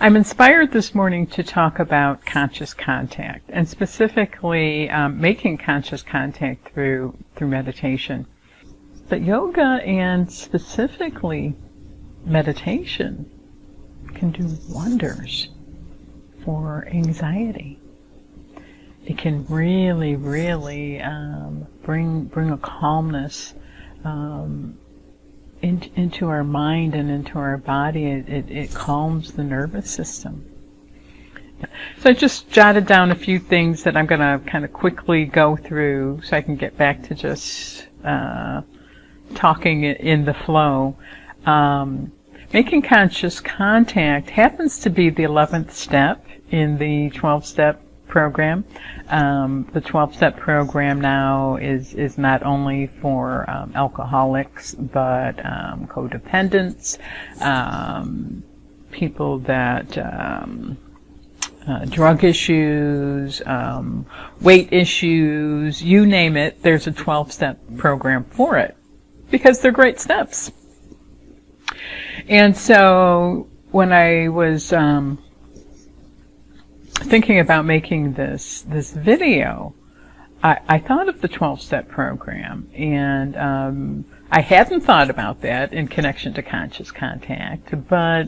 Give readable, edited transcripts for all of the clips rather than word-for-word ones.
I'm inspired this morning to talk about conscious contact, and specifically making conscious contact through meditation. But yoga, and specifically meditation, can do wonders for anxiety. It can really, really bring a calmness into our mind and into our body. It calms the nervous system. So I just jotted down a few things that I'm going to kind of quickly go through so I can get back to just talking in the flow. Making conscious contact happens to be the 11th step in the 12-step program. The 12-step program now is not only for alcoholics, but codependents, people that drug issues, weight issues, you name it, there's a 12-step program for it, because they're great steps. And so when I was thinking about making this video, I thought of the 12-step program, and I hadn't thought about that in connection to conscious contact, but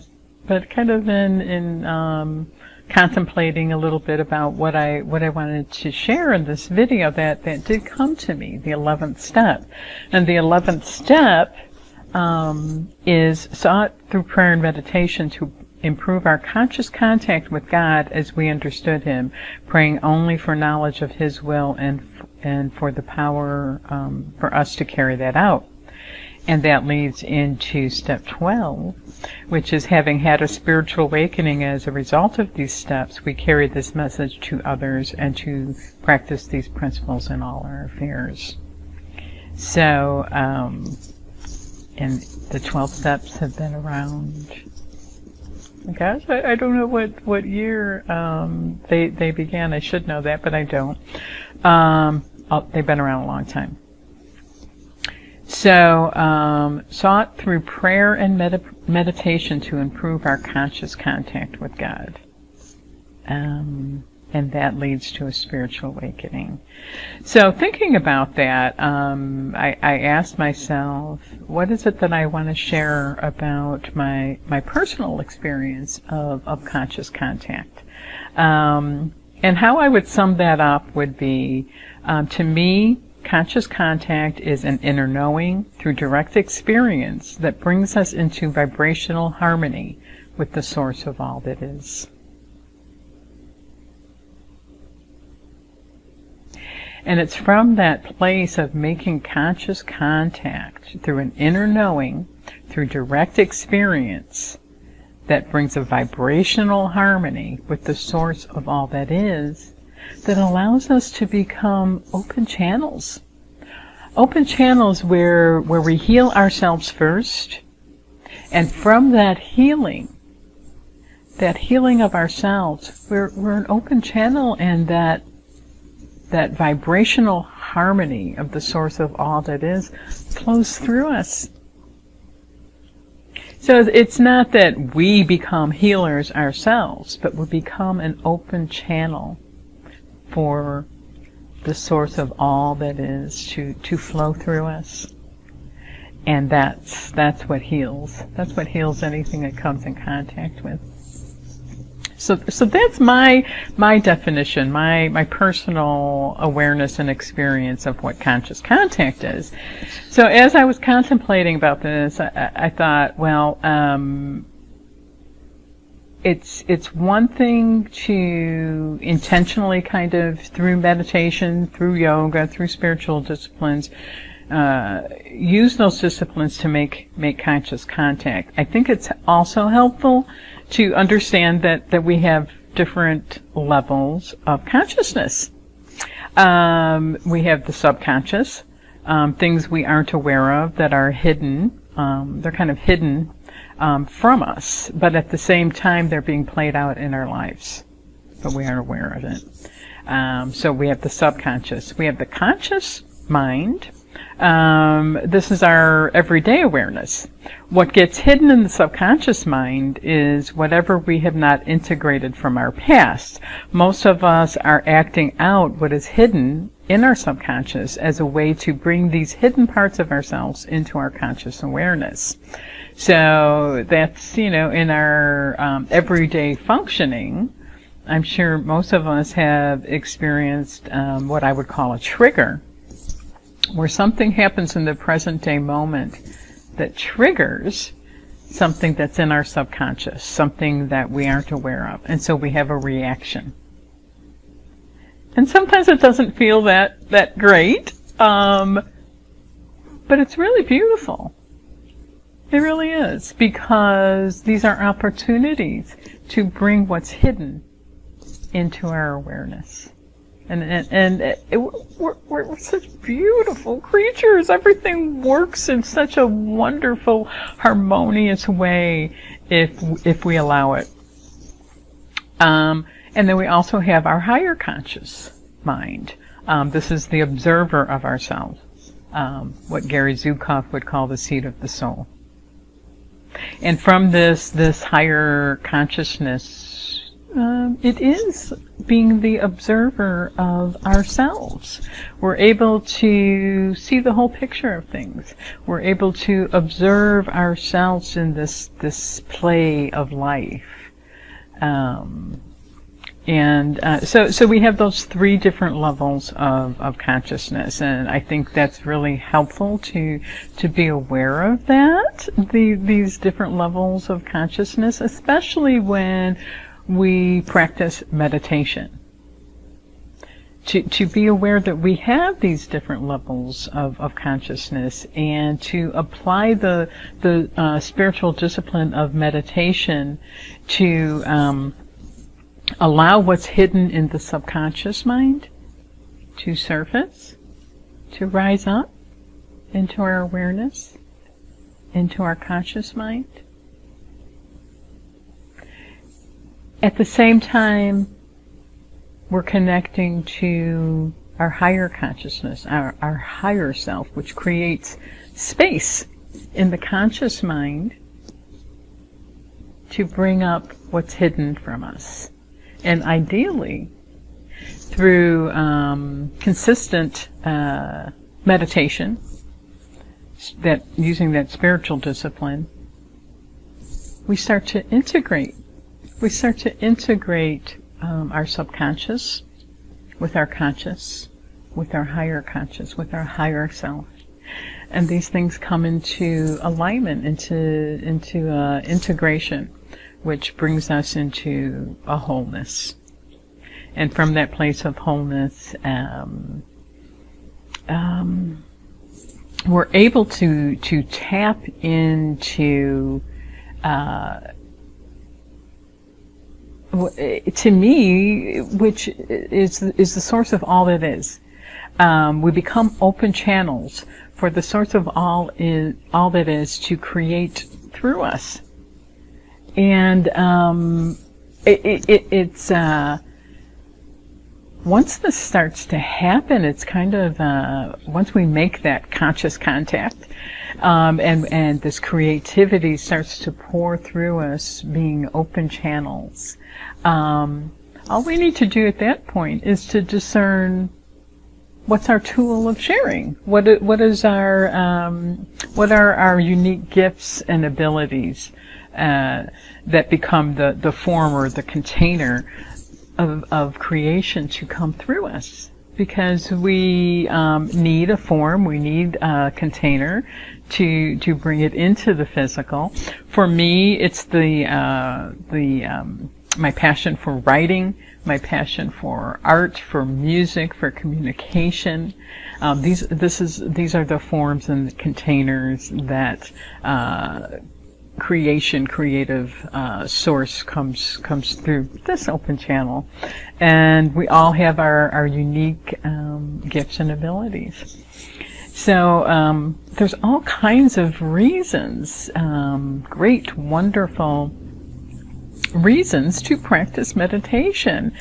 kind of in contemplating a little bit about what I wanted to share in this video, that did come to me, the 11th step. And the 11th step is sought through prayer and meditation to improve our conscious contact with God as we understood Him, praying only for knowledge of His will and for the power for us to carry that out. And that leads into step 12, which is, having had a spiritual awakening as a result of these steps, we carry this message to others and to practice these principles in all our affairs. So, and the 12 steps have been around, gosh, I don't know what year they began. I should know that, but I don't. They've been around a long time. So, sought through prayer and meditation to improve our conscious contact with God. And that leads to a spiritual awakening. So thinking about that, I asked myself, what is it that I want to share about my personal experience of conscious contact? And how I would sum that up would be, to me, conscious contact is an inner knowing through direct experience that brings us into vibrational harmony with the source of all that is. And it's from that place of making conscious contact through an inner knowing, through direct experience, that brings a vibrational harmony with the source of all that is, that allows us to become open channels. Open channels where we heal ourselves first, and from that healing of ourselves, we're an open channel, and that vibrational harmony of the source of all that is flows through us. So it's not that we become healers ourselves, but we become an open channel for the source of all that is to flow through us. And that's what heals. That's what heals anything that comes in contact with. So that's my definition, my personal awareness and experience of what conscious contact is. So as I was contemplating about this, I thought, well, it's one thing to intentionally, kind of through meditation, through yoga, through spiritual disciplines, use those disciplines to make conscious contact. I think it's also helpful to understand that we have different levels of consciousness. We have the subconscious, things we aren't aware of that are hidden. They're kind of hidden from us, but at the same time they're being played out in our lives, but we aren't aware of it. So we have the subconscious. We have the conscious mind, This is our everyday awareness. What gets hidden in the subconscious mind is whatever we have not integrated from our past. Most of us are acting out what is hidden in our subconscious as a way to bring these hidden parts of ourselves into our conscious awareness. So that's, in our everyday functioning, I'm sure most of us have experienced what I would call a trigger, where something happens in the present day moment that triggers something that's in our subconscious, something that we aren't aware of. And so we have a reaction. And sometimes it doesn't feel that great, but it's really beautiful. It really is, because these are opportunities to bring what's hidden into our awareness. We're such beautiful creatures. Everything works in such a wonderful, harmonious way if we allow it. And then we also have our higher conscious mind. This is the observer of ourselves, what Gary Zukav would call the seat of the soul. And from this higher consciousness, it is being the observer of ourselves. We're able to see the whole picture of things. We're able to observe ourselves in this play of life. So we have those three different levels of consciousness, and I think that's really helpful to be aware of that, these different levels of consciousness, especially when we practice meditation. To be aware that we have these different levels of consciousness, and to apply the spiritual discipline of meditation to allow what's hidden in the subconscious mind to surface, to rise up into our awareness, into our conscious mind. At the same time, we're connecting to our higher consciousness, our higher self, which creates space in the conscious mind to bring up what's hidden from us. And ideally, through consistent meditation, using that spiritual discipline, we start to integrate. We start to integrate our subconscious with our conscious, with our higher conscious, with our higher self. And these things come into alignment, into integration, which brings us into a wholeness. And from that place of wholeness, we're able to tap into, to me, which is the source of all that is. We become open channels for the source of all that is to create through us. And it's once this starts to happen, it's kind of once we make that conscious contact, and this creativity starts to pour through us, being open channels. All we need to do at that point is to discern what's our tool of sharing. What are our unique gifts and abilities that become the form or the container of creation to come through us, because we need a form, we need a container to bring it into the physical. For me, it's my passion for writing, my passion for art, for music, for communication. These are the forms and the containers that creative source comes through this open channel, and we all have our unique gifts and abilities. So there's all kinds of reasons, great, wonderful reasons to practice meditation.